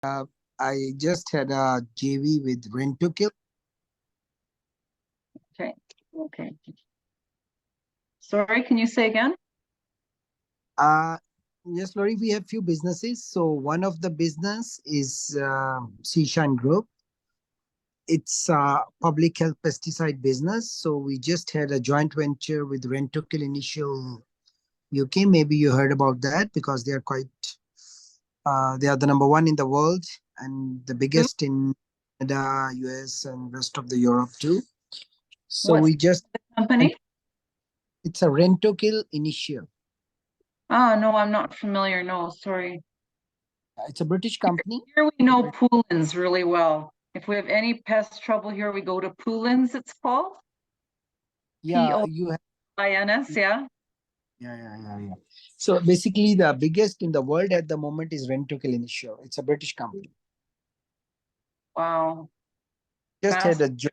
I just had a JV with Rent2Kill. Okay. Okay. Sorry, can you say again? Yes, Lori, we have few businesses. So one of the business is Seashine Group. It's a public health pesticide business. So we just had a joint venture with Rent2Kill Initial UK. Maybe you heard about that because they are they are the number one in the world and the Who? biggest in Canada, US, and rest of the Europe too. So What's we just, the company? it's a Rent2Kill Initial. Ah, no, I'm not familiar. No, sorry. It's a British company. Here we know Poolins really well. If we have any pest trouble here, we go to Poolins, it's called. Yeah, you have, Poolins, yeah. yeah. So basically, the biggest in the world at the moment is Rent2Kill Initial. It's a British company. Wow. Just had Fast. a job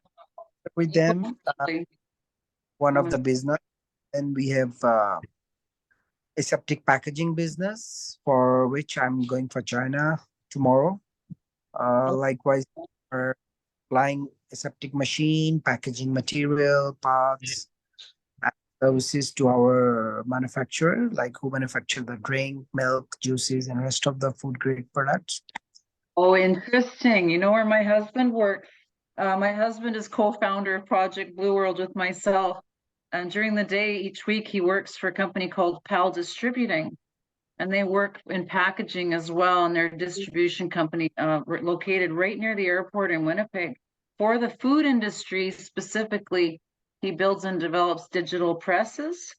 with You go them, quickly. one of the business, and we have aseptic packaging business for which I'm going for China tomorrow. Likewise, we're supplying aseptic machine, packaging material, parts, and services to our manufacturer, like who manufacture the drink, milk, juices, and rest of the food grade products. Oh, interesting. You know where my husband works? My husband is co-founder of Project Blue World with myself. And during the day, each week, he works for a company called PAL Distributing. And they work in packaging as well. And they're a distribution company located right near the airport in Winnipeg. For the food industry specifically, he builds and develops digital presses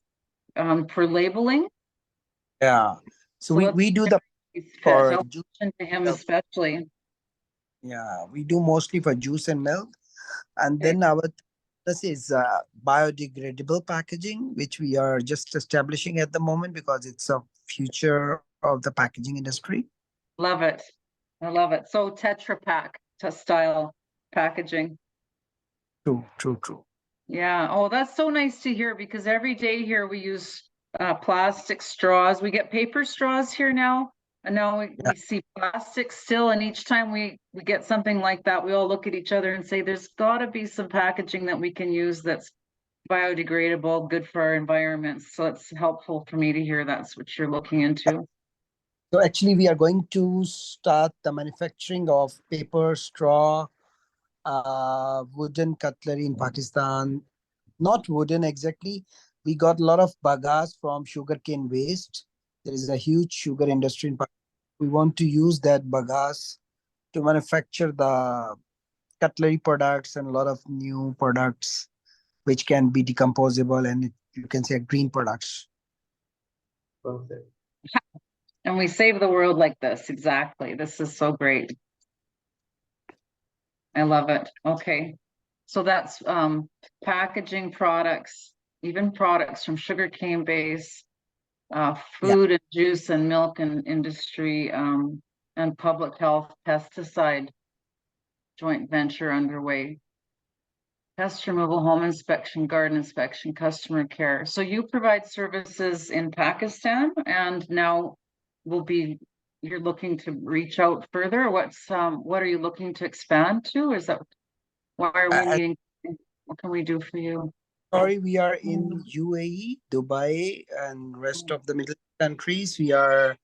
for labeling. Yeah. So So we do the fit. for I'll juice. mention to him Milk. especially. Yeah, we do mostly for juice and milk, and Okay. then our this is biodegradable packaging, which we are just establishing at the moment because it's a future of the packaging industry. Love it. I love it. So Tetra Pak style packaging. True. Yeah. Oh, that's so nice to hear because every day here we use plastic straws. We get paper straws here now. And now Yeah. we see plastic still. And each time we get something like that, we all look at each other and say, there's got to be some packaging that we can use that's biodegradable, good for our environment. So it's helpful for me to hear that's what you're looking into. So actually, we are going to start the manufacturing of paper, straw, wooden cutlery in Pakistan. Not wooden exactly. We got a lot of bagasse from sugarcane waste. There is a huge sugar industry in Pakistan. We want to use that bagasse to manufacture the cutlery products and a lot of new products which can be decomposable and you can say green products. Perfect. And we save the world like this. Exactly. This is so great. I love it. Okay. So that's packaging products, even products from sugarcane base, Yeah. food and juice and milk and industry, and public health pesticide joint venture underway. Pest removal, home inspection, garden inspection, customer care. So you provide services in Pakistan and now will be, you're looking to reach out further? What are you looking to expand to? Is that, why are we Uh, needing, what can we do for you? Sorry, we are in UAE, Dubai, and rest of the Middle East countries. We are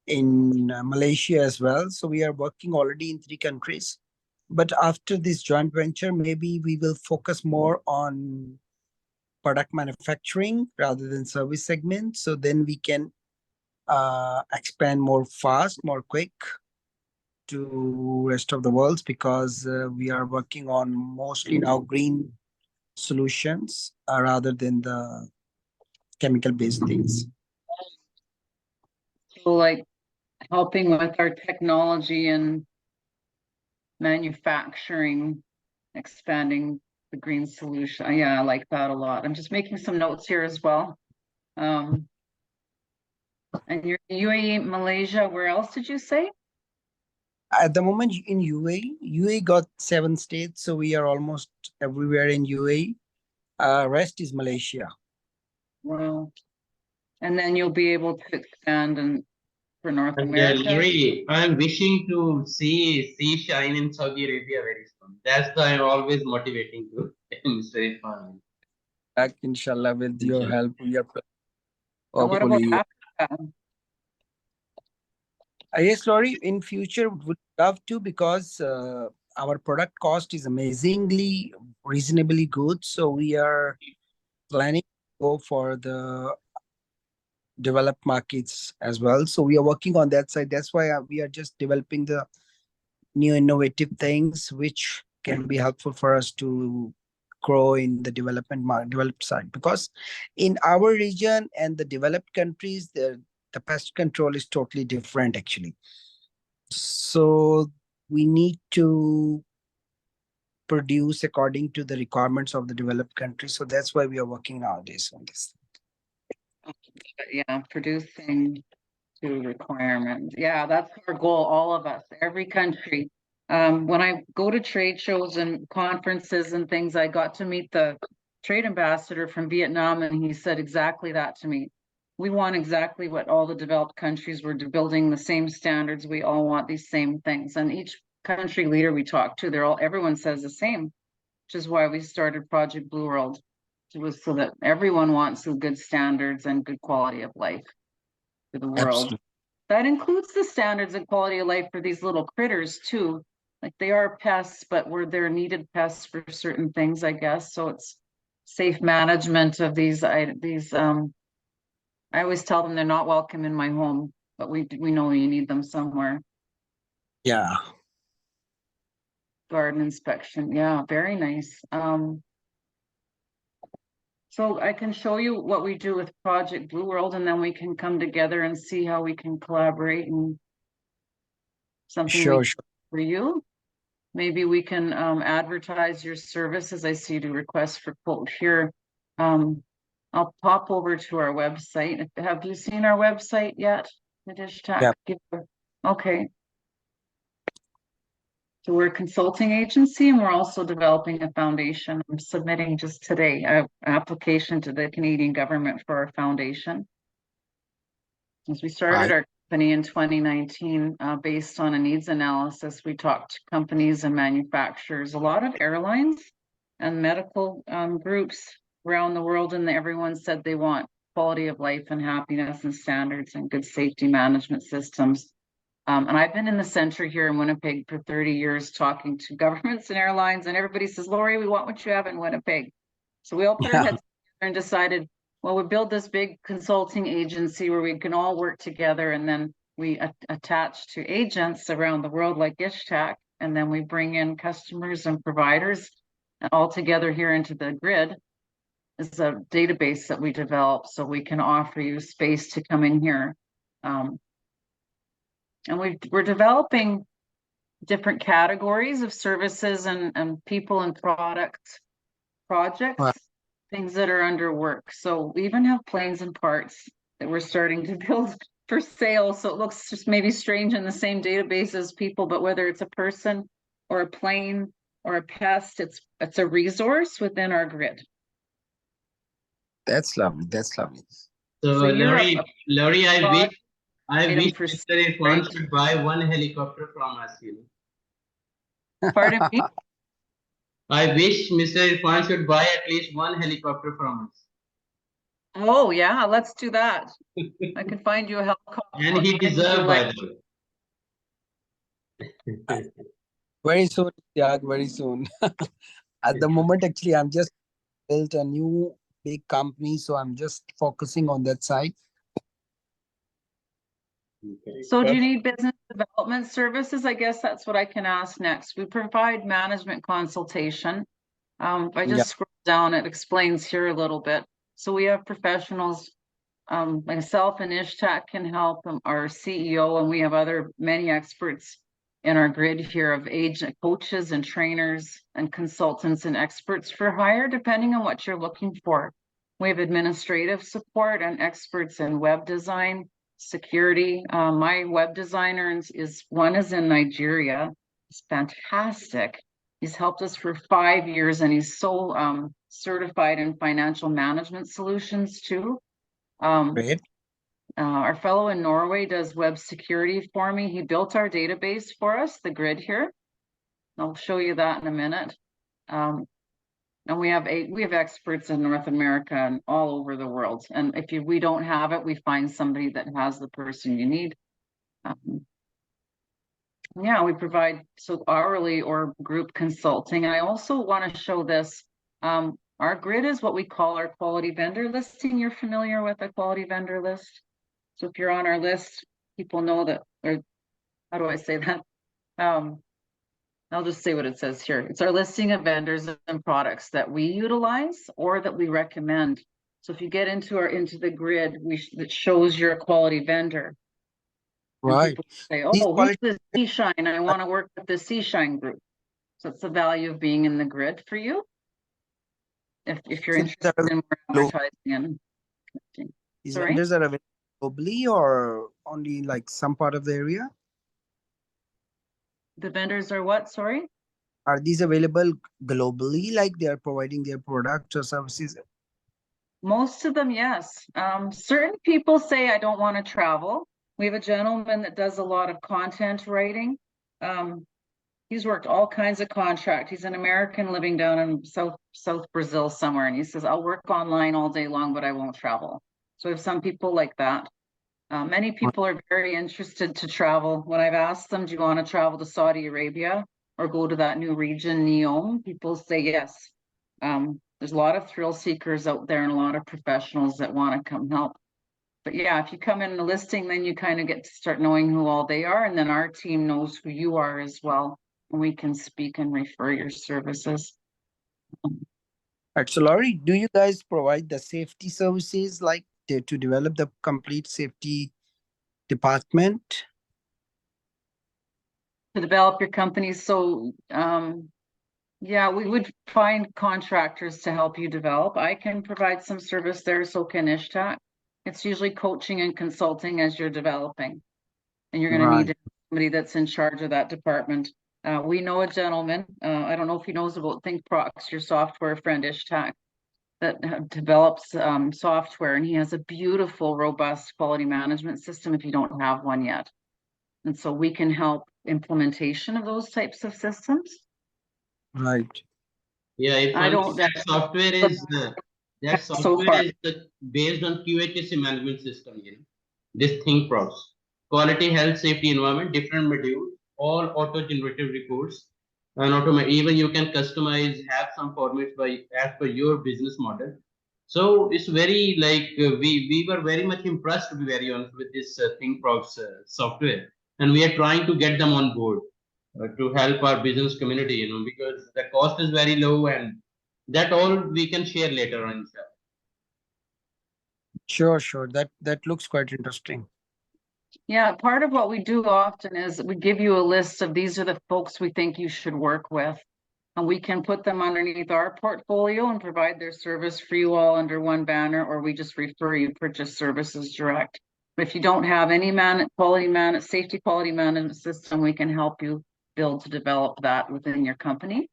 in Malaysia as well. So we are working already in 3 countries. But after this joint venture, maybe we will focus more on product manufacturing rather than service segment. So then we can expand more fast, more quick to rest of the world because we are working on mostly now green solutions rather than the chemical based things. So like helping with our technology and manufacturing, expanding the green solution. Yeah, I like that a lot. I'm just making some notes here as well. And you're in UAE, Malaysia, where else did you say? At the moment in UAE got 7 states, so we are almost everywhere in UAE. Rest is Malaysia. Wow. And then you'll be able to expand and for North And America. Larry, I'm wishing to see sea shine in Saudi Arabia very soon. That's why I'm always motivating to Mr. Irfan. Back, inshallah, with your Inshallah. help, we are And what about hopefully. Africa? Yes, Laurie, in future would love to, because our product cost is amazingly reasonably good. So we are planning to go for the developed markets as well. So we are working on that side. That's why we are just developing the new innovative things which can be helpful for us to grow in the developed side, because in our region and the developed countries, the pest control is totally different actually. So we need to produce according to the requirements of the developed countries. So that's why we are working nowadays on this. Yeah, producing to requirements. Yeah, that's our goal, all of us, every country. When I go to trade shows and conferences and things, I got to meet the trade ambassador from Vietnam, and he said exactly that to me. We want exactly what all the developed countries were building the same standards. We all want these same things. And each country leader we talk to, everyone says the same, which is why we started Project Blue World. It was so that everyone wants the good standards and good quality of life for the world. Absolutely. That includes the standards and quality of life for these little critters too. Like they are pests, but they're needed pests for certain things, I guess. So it's safe management of these. I always tell them they're not welcome in my home, but we know you need them somewhere. Yeah. Garden inspection, yeah, very nice. So I can show you what we do with Project Blue World, and then we can come together and see how we can collaborate and something Sure. for you. Maybe we can advertise your services. I see the request for quote here. I'll pop over to our website. Have you seen our website yet? Yeah. Okay. So we're a consulting agency, and we're also developing a foundation. I'm submitting just today an application to the Canadian government for our foundation. As we started our company in 2019, based on a needs analysis, we talked to companies and manufacturers, a lot of airlines and medical groups around the world, and everyone said they want quality of life and happiness and standards and good safety management systems. And I've been in the center here in Winnipeg for 30 years talking to governments and airlines, and everybody says, Laurie, we want what you have in Winnipeg. So we all put our heads together and decided, well, we build this big consulting agency where we can all work together, and then we attach to agents around the world like Ishtak, and then we bring in customers and providers all together here into the grid. Is a database that we develop so we can offer you space to come in here. And we're developing different categories of services and people and projects, things that are under work. So we even have planes and parts that we're starting to build for sale. So it looks just maybe strange in the same database as people, but whether it's a person or a plane or a pest, it's a resource within our grid. That's lovely. That's lovely. So Laurie, I wish Mr. Irfan should buy one helicopter from us, Pardon me? I wish Mr. Irfan should buy at least one helicopter from us. Oh yeah, let's do that. I can find you a helicopter. And he deserves, by the way. Very soon, yeah, very soon. At the moment, actually, I'm just built a new big company, so I'm just focusing on that side. Okay. So do you need business development services? I guess that's what I can ask next. We provide management consultation. If I just scroll down, it explains here a little bit. So we have professionals, myself and Ishtak can help, our CEO, and we have many experts in our grid here of agent coaches and trainers and consultants and experts for hire, depending on what you're looking for. We have administrative support and experts in web design, security. My web designer is in Nigeria. He's fantastic. He's helped us for 5 years, and he's so certified in financial management solutions too. Great. Our fellow in Norway does web security for me. He built our database for us, the grid here. I'll show you that in a minute. And we have experts in North America and all over the world. And if we don't have it, we find somebody that has the person you need. Yeah, we provide so hourly or group consulting. And I also want to show this. Our grid is what we call our quality vendor listing. You're familiar with a quality vendor list? So if you're on our list, people know that, or how do I say that? I'll just say what it says here. It's our listing of vendors and products that we utilize or that we recommend. So if you get into the grid, that shows your quality vendor. And Right. people say, These oh, who's quality, this C-Shine? I want to work with the C-Shine group. So it's the value of being in the grid for you. If you're so these interested are in more available- advertising and connecting. these Sorry? vendors are available globally or only like some part of the area? The vendors are what? Sorry? Are these available globally, like they are providing their products or services? Most of them, yes. Certain people say, I don't want to travel. We have a gentleman that does a lot of content writing. He's worked all kinds of contract. He's an American living down in South Brazil somewhere. And he says, I'll work online all day long, but I won't travel. So we have some people like that. Many people are very interested to travel. When I've asked them, do you want to travel to Saudi Arabia or go to that new region, NEOM? People say yes. There's a lot of thrill seekers out there and a lot of professionals that want to come help. But yeah, if you come in the listing, then you kind of get to start knowing who all they are. And then our team knows who you are as well. And we can speak and refer your services. Right. So Laurie, do you guys provide the safety services like to develop the complete safety department? To develop your company. So yeah, we would find contractors to help you develop. I can provide some service there, so can Ishtak. It's usually coaching and consulting as you're developing. And you're going to need somebody that's in charge of that department. We know a gentleman, I don't know if he knows about ThinkProx, your software friend Ishtak, that develops software, and he has a beautiful, robust quality management system if you don't have one yet. And so we can help implementation of those types of systems. Right. Yeah, if I don't- that software is so far. Based on QHSE management system, you know, this ThinkProx, quality, health, safety, environment, different modules, all auto-generated reports, and even you can customize, have some formats as per your business model. So it's very like we were very much impressed, to be very honest, with this ThinkProx software, and we are trying to get them on board. To help our business community, you know, because the cost is very low, and that all we can share later on. Sure. That looks quite interesting. Yeah, part of what we do often is we give you a list of these are the folks we think you should work with. And we can put them underneath our portfolio and provide their service for you all under one banner, or we just refer you purchase services direct. But if you don't have any safety quality management system, we can help you build to develop that within your company.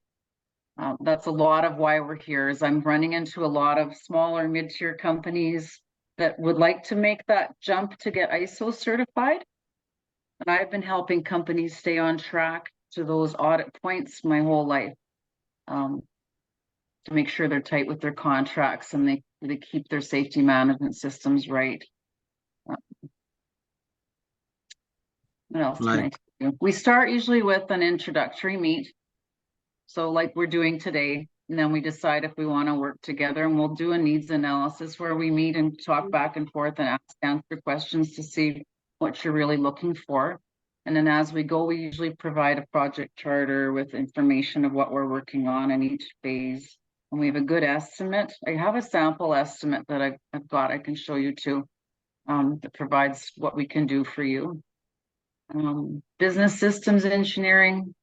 That's a lot of why we're here, is I'm running into a lot of smaller mid-tier companies that would like to make that jump to get ISO certified. And I've been helping companies stay on track to those audit points my whole life, to make sure they're tight with their contracts and they keep their safety management systems right. What else can I tell you? We start usually with an introductory meet. So like we're doing today, and then we decide if we want to work together, and we'll do a needs analysis where we meet and talk back and forth and answer questions to see what you're really looking for. And then as we go, we usually provide a project charter with information of what we're working on in each phase. And we have a good estimate. I have a sample estimate that I've got, I can show you too, that provides what we can do for you. Business systems engineering,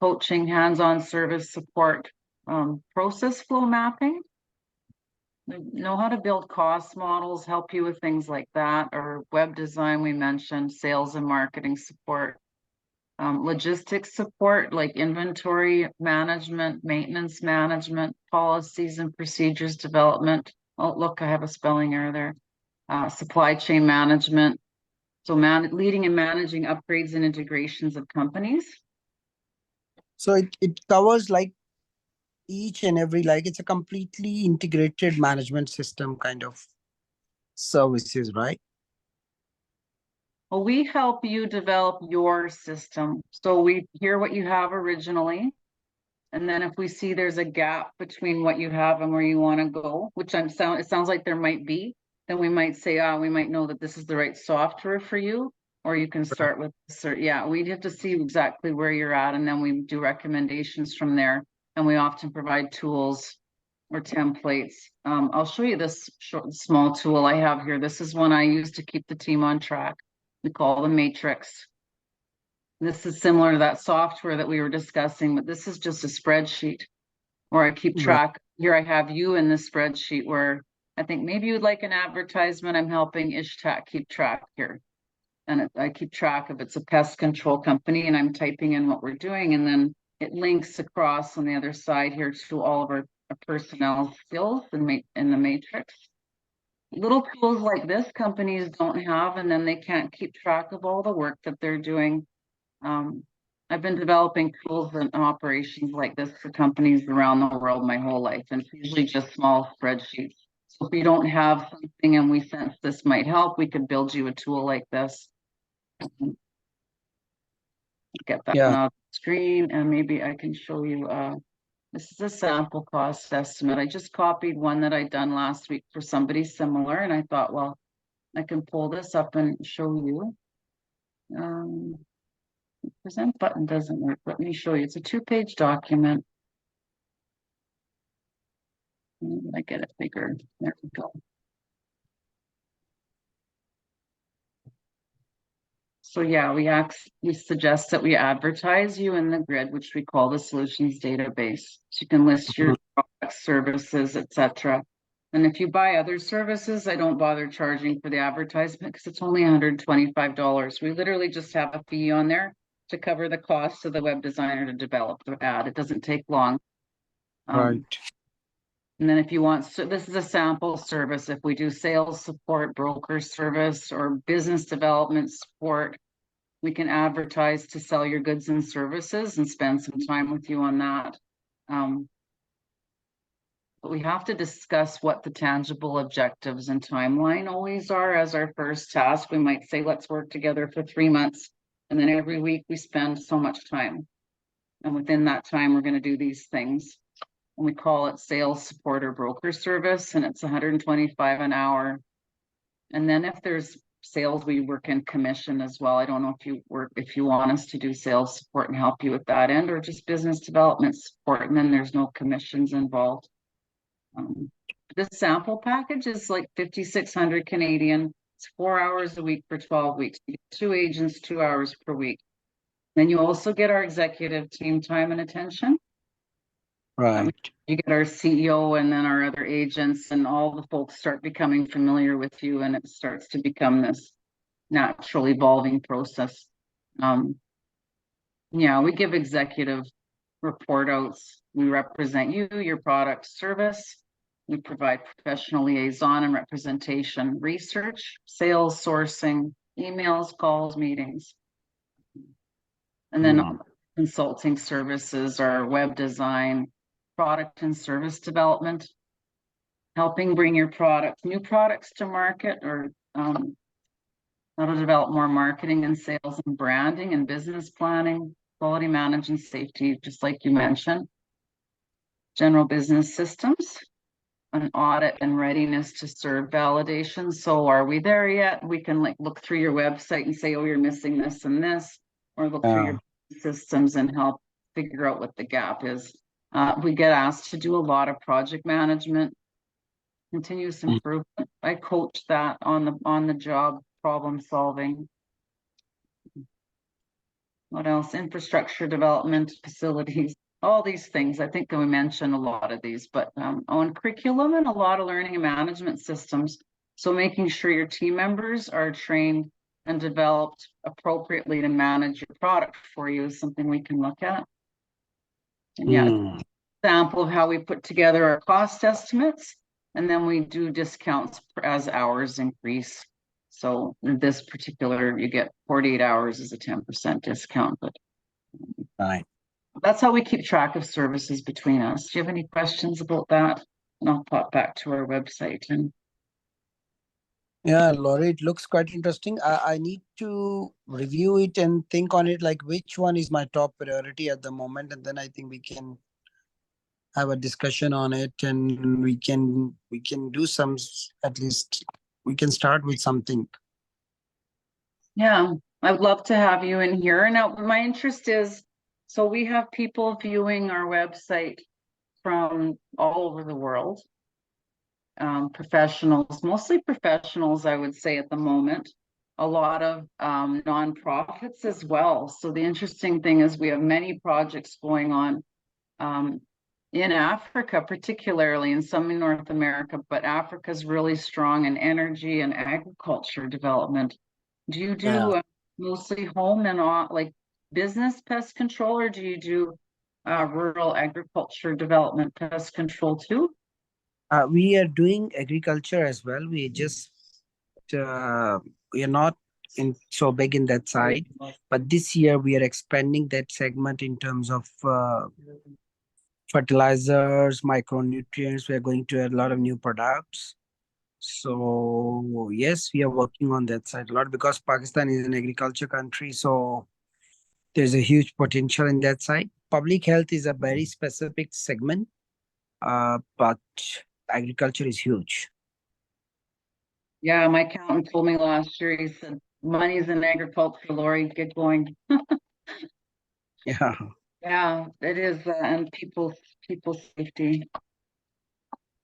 coaching, hands-on service support, process flow mapping. We know how to build cost models, help you with things like that, or web design we mentioned, sales and marketing support. Logistics support like inventory management, maintenance management, policies and procedures development. Oh, look, I have a spelling error there. supply chain management. So leading and managing upgrades and integrations of companies. So it covers like each and every, like it's a completely integrated management system kind of services, right? Well, we help you develop your system. So we hear what you have originally. And then if we see there's a gap between what you have and where you want to go, which it sounds like there might be, then we might say, we might know that this is the right software for you, or you can start with this. Or, yeah, we'd have to see exactly where you're at, and then we do recommendations from there. And we often provide tools or templates. I'll show you this small tool I have here. This is one I use to keep the team on track. We call the Matrix. This is similar to that software that we were discussing, but this is just a spreadsheet where I keep track. Here I have you in the spreadsheet where I think maybe you'd like an advertisement. I'm helping Ishtak keep track here. And I keep track of, it's a pest control company, and I'm typing in what we're doing. And then it links across on the other side here to all of our personnel skills in the matrix. Little tools like this companies don't have, and then they can't keep track of all the work that they're doing. I've been developing tools and operations like this for companies around the world my whole life, and it's usually just small spreadsheets. So if we don't have something and we sense this might help, we could build you a tool like this. Get that one off the screen, and maybe I can show you, this is a sample cost estimate. I just copied one that I'd done last week for somebody similar, and I thought, well, I can pull this up and show you. Present button doesn't work. Let me show you. It's a 2-page document. I get it bigger. There we go. So yeah, we suggest that we advertise you in the grid, which we call the solutions database. So you can list your products, services, etc. And if you buy other services, I don't bother charging for the advertisement because it's only $125. We literally just have a fee on there to cover the cost of the web designer to develop the ad. It doesn't take long. Right. And then if you want, so this is a sample service. If we do sales support, broker service, or business development support, we can advertise to sell your goods and services and spend some time with you on that. But we have to discuss what the tangible objectives and timeline always are as our first task. We might say, let's work together for 3 months. And then every week we spend so much time. And within that time, we're going to do these things. And we call it sales support or broker service, and it's $125 an hour. And then if there's sales, we work in commission as well. I don't know if you want us to do sales support and help you with that end, or just business development support, and then there's no commissions involved. This sample package is like 5,600 Canadian. It's 4 hours a week for 12 weeks. You get 2 agents, 2 hours per week. Then you also get our executive team time and attention. Right. You get our CEO and then our other agents, and all the folks start becoming familiar with you, and it starts to become this natural evolving process. Yeah, we give executive report outs. We represent you, your product, service. We provide professional liaison and representation, research, sales, sourcing, emails, calls, meetings. And then consulting services are web design, product and service development, helping bring your new products to market, or how to develop more marketing and sales and branding and business planning, quality management, safety, just like you mentioned, general business systems, an audit and readiness to serve validation. So are we there yet? We can like look through your website and say, oh, you're missing this and this, or look through your systems and help figure out what the gap is. We get asked to do a lot of project management, continuous improvement. I coach that on the job problem solving. What else? Infrastructure development, facilities, all these things. I think that we mentioned a lot of these, but on curriculum and a lot of learning and management systems. So making sure your team members are trained and developed appropriately to manage your product for you is something we can look at. And yeah, example of how we put together our cost estimates. And then we do discounts as hours increase. So in this particular, you get 48 hours is a 10% discount, but Right. that's how we keep track of services between us. Do you have any questions about that? And I'll pop back to our website and Yeah, Laurie, it looks quite interesting. I need to review it and think on it, like which one is my top priority at the moment, and then I think we can have a discussion on it, and we can do some at least we can start with something. yeah, I would love to have you in here. Now, my interest is, so we have people viewing our website from all over the world. Professionals, mostly professionals, I would say at the moment. A lot of nonprofits as well. So the interesting thing is we have many projects going on in Africa, particularly, and some in North America, but Africa is really strong in energy and agriculture development. Do you do Yeah. mostly home and like business pest control, or do you do rural agriculture development pest control too? We are doing agriculture as well. We are not in so big in that side, but this year we are expanding that segment in terms of fertilizers, micronutrients. We are going to add a lot of new products. So yes, we are working on that side a lot because Pakistan is an agriculture country. So there's a huge potential in that side. Public health is a very specific segment, but agriculture is huge. Yeah, my accountant told me last year, he said, money's in agriculture, Lori, get going. Yeah, Yeah, it is, and people's safety.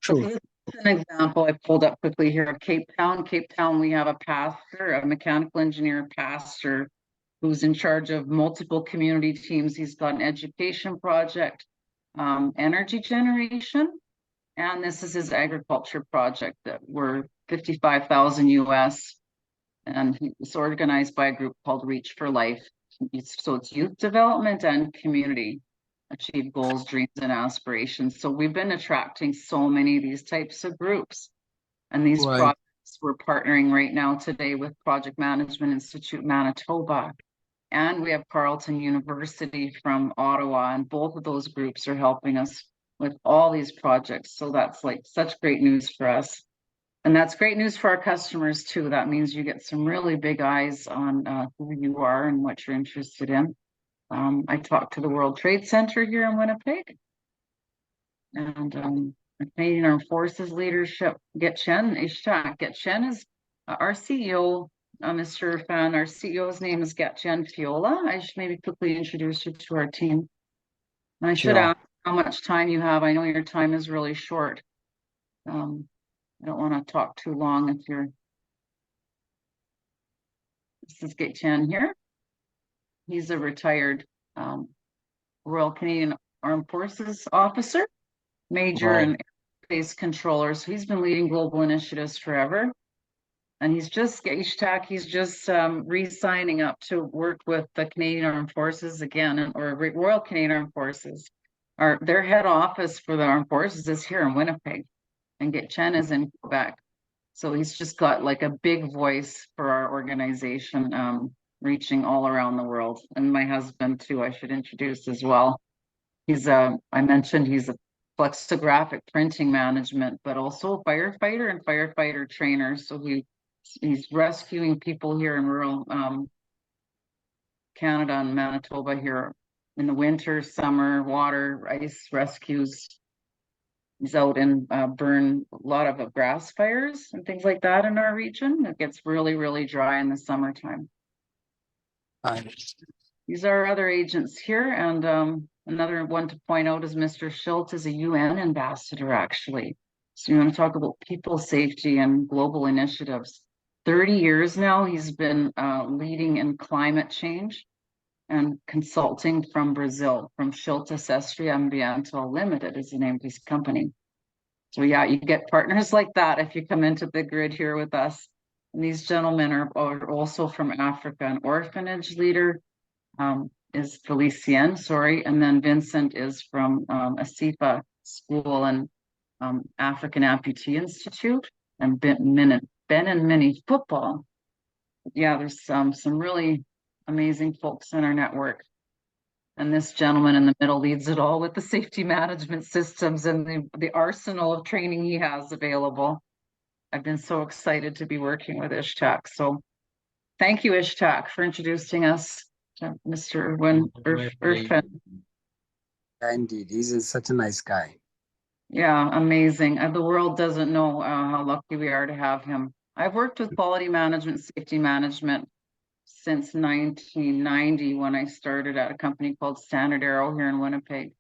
So true. this is an example I pulled up quickly here of Cape Town. Cape Town, we have a pastor, a mechanical engineer pastor, who's in charge of multiple community teams. He's got an education project, energy generation, and this is his agriculture project that we're 55,000 US. And it's organized by a group called Reach for Life. So it's youth development and community achieve goals, dreams, and aspirations. So we've been attracting so many of these types of groups. And these Right. projects, we're partnering right now today with Project Management Institute Manitoba. And we have Carleton University from Ottawa, and both of those groups are helping us with all these projects. So that's like such great news for us. And that's great news for our customers too. That means you get some really big eyes on who you are and what you're interested in. I talked to the World Trade Center here in Winnipeg, and the Canadian Armed Forces leadership, Getchen Ishtak. Getchen is our CEO, Mr. Fan. Our CEO's name is Getchen Fiola. I should maybe quickly introduce you to our team. And I should Sure. ask how much time you have. I know your time is really short. I don't want to talk too long if you're. This is Getchen here. He's a retired Royal Canadian Armed Forces officer, major Right. and airspace controller. So he's been leading global initiatives forever. And he's just re-signing up to work with the Canadian Armed Forces again, or Royal Canadian Armed Forces. Their head office for the Armed Forces is here in Winnipeg, and Getchen is in Quebec. So he's just got like a big voice for our organization, reaching all around the world. And my husband too, I should introduce as well. I mentioned he's a flexographic printing management, but also a firefighter and firefighter trainer. So he's rescuing people here in rural Canada and Manitoba here in the winter, summer, water, ice rescues. He's out and burn a lot of grass fires and things like that in our region. It gets really, really dry in the summertime. Right. These are our other agents here, and another one to point out is Mr. Schultz is a UN ambassador, actually. So you want to talk about people safety and global initiatives. 30 years now, he's been leading in climate change and consulting from Brazil, from Schultz Estria Ambiental Limited is the name of his company. So yeah, you get partners like that if you come into the grid here with us. And these gentlemen are also from Africa. An orphanage leader is Felicien, sorry, and then Vincent is from a CIFA school, and African Amputee Institute and Ben and Minnie Football. Yeah, there's some really amazing folks in our network. And this gentleman in the middle leads it all with the safety management systems and the arsenal of training he has available. I've been so excited to be working with Ishtak. So thank you, Ishtak, for introducing us to Mr. Irfan. Indeed, he's such a nice guy. Yeah, amazing. The world doesn't know how lucky we are to have him. I've worked with quality management, safety management since 1990 when I started at a company called Standard Aero here in Winnipeg.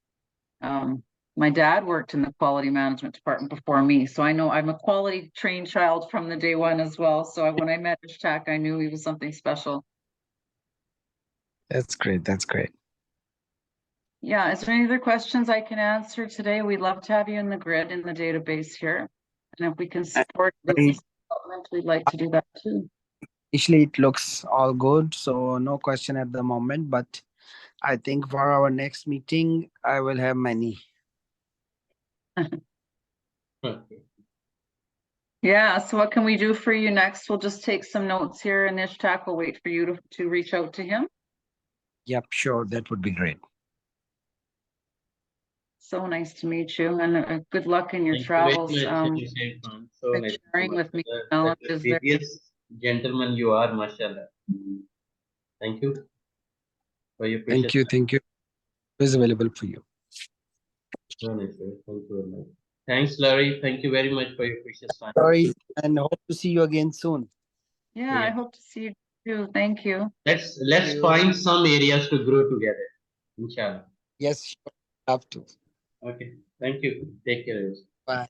My dad worked in the quality management department before me, so I know I'm a quality trained child from the day one as well. So when I met Ishtak, I knew he was something special. That's great. That's great. Yeah, is there any other questions I can answer today? We'd love to have you in the grid in the database here. And if we can support business development, we'd like to do that too. Initially, it looks all good, so no question at the moment. But I think for our next meeting, I will have many. Okay. Yeah, so what can we do for you next? We'll just take some notes here and Ishtak will wait for you to reach out to him. Yep, sure. That would be great. So nice to meet you and good luck in your Thank you very travels. much, Irfan. So and nice to sharing meet with me you. knowledge Such a is very- serious gentleman you are, mashallah. Thank you for your precious Thank you. Thank you. It is available for you. time. Thank you very much. Thanks, Larry. Thank you very much for your precious time. Sorry, and hope to see you again soon. Yeah, I Yeah. hope to see you too. Thank you. Let's you. find some areas to grow together. Inshallah. Yes, sure. Have to. Okay. Thank you. Take care. Bye.